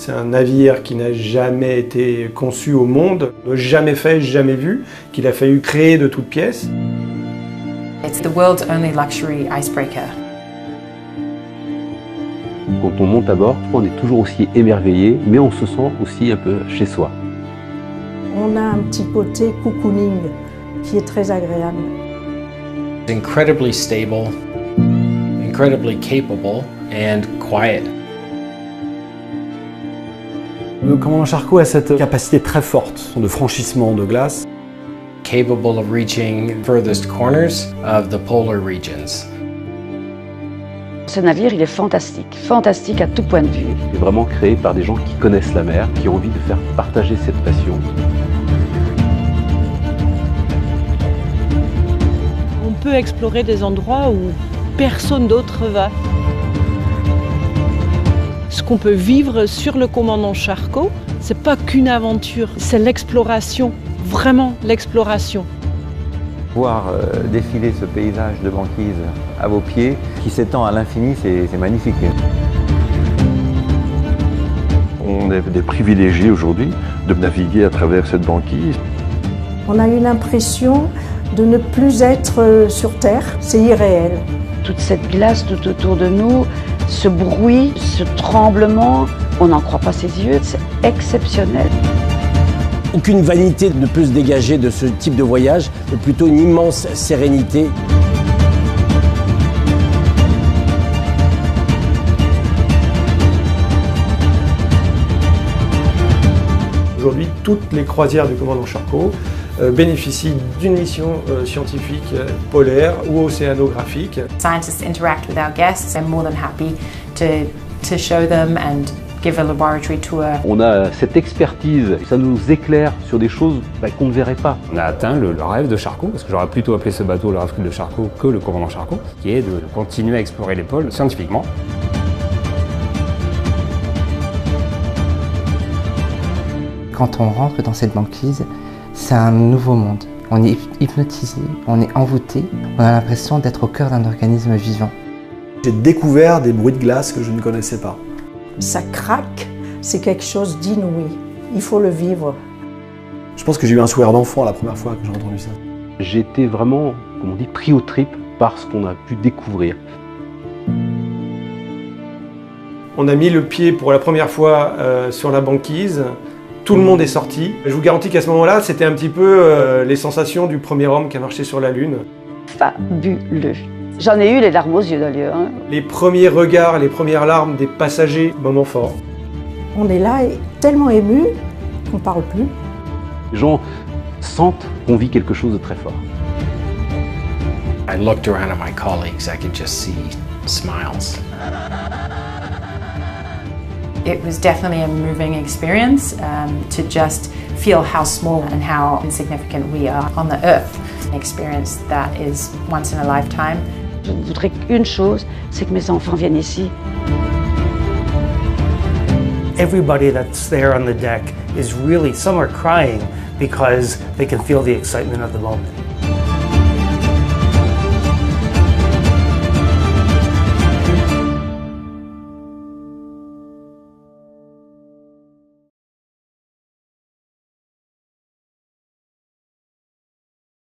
C'est un navire qui n'a jamais été conçu au monde, jamais fait, jamais vu, qu'il a fallu créer de toutes pièces. It's the world's only luxury icebreaker. Quand on monte à bord, on est toujours aussi émerveillé, mais on se sent aussi un peu chez soi. On a un petit côté cocooning qui est très agréable. Incredibly stable, incredibly capable and quiet. Le commandant Charcot a cette capacité très forte de franchissement de glace. Capable of reaching furthest corners of the polar regions. Ce navire, il est fantastique, fantastique à tout point de vue. Il est vraiment créé par des gens qui connaissent la mer, qui ont envie de faire partager cette passion. On peut explorer des endroits où personne d'autre va. Ce qu'on peut vivre sur le commandant Charcot, c'est pas qu'une aventure, c'est l'exploration, vraiment l'exploration. Voir défiler ce paysage de banquise à vos pieds, qui s'étend à l'infini, c'est magnifique. On est des privilégiés aujourd'hui de naviguer à travers cette banquise. On a eu l'impression de ne plus être sur Terre, c'est irréel. Toute cette glace tout autour de nous, ce bruit, ce tremblement, on n'en croit pas ses yeux, c'est exceptionnel. Aucune vanité ne peut se dégager de ce type de voyage, mais plutôt une immense sérénité. Aujourd'hui, toutes les croisières du commandant Charcot bénéficient d'une mission scientifique polaire ou océanographique. Scientists interact with our guests. I'm more than happy to show them and give a laboratory tour. On a cette expertise, ça nous éclaire sur des choses qu'on ne verrait pas. On a atteint le rêve de Charcot, parce que j'aurais plutôt appelé ce bateau le rêve de Charcot que le commandant Charcot, qui est de continuer à explorer les pôles scientifiquement. Quand on rentre dans cette banquise, c'est un nouveau monde. On est hypnotisé, on est envoûté, on a l'impression d'être au cœur d'un organisme vivant. J'ai découvert des bruits de glace que je ne connaissais pas. Ça craque, c'est quelque chose d'inouï. Il faut le vivre. Je pense que j'ai eu un sourire d'enfant la première fois que j'ai entendu ça. J'ai été vraiment, comme on dit, pris aux tripes par ce qu'on a pu découvrir. On a mis le pied pour la première fois sur la banquise. Tout le monde est sorti. Je vous garantis qu'à ce moment-là, c'était un petit peu les sensations du premier homme qui a marché sur la Lune. Fabuleux. J'en ai eu les larmes aux yeux d'ailleurs. Les premiers regards, les premières larmes des passagers, moment fort. On est là tellement ému qu'on ne parle plus. Les gens sentent qu'on vit quelque chose de très fort. I looked around at my colleagues, I could just see smiles. It was definitely a moving experience to just feel how small and how insignificant we are on the earth. An experience that is once in a lifetime. Je ne voudrais qu'une chose, c'est que mes enfants viennent ici. Everybody that's there on the deck is really, some are crying because they can feel the excitement of the moment.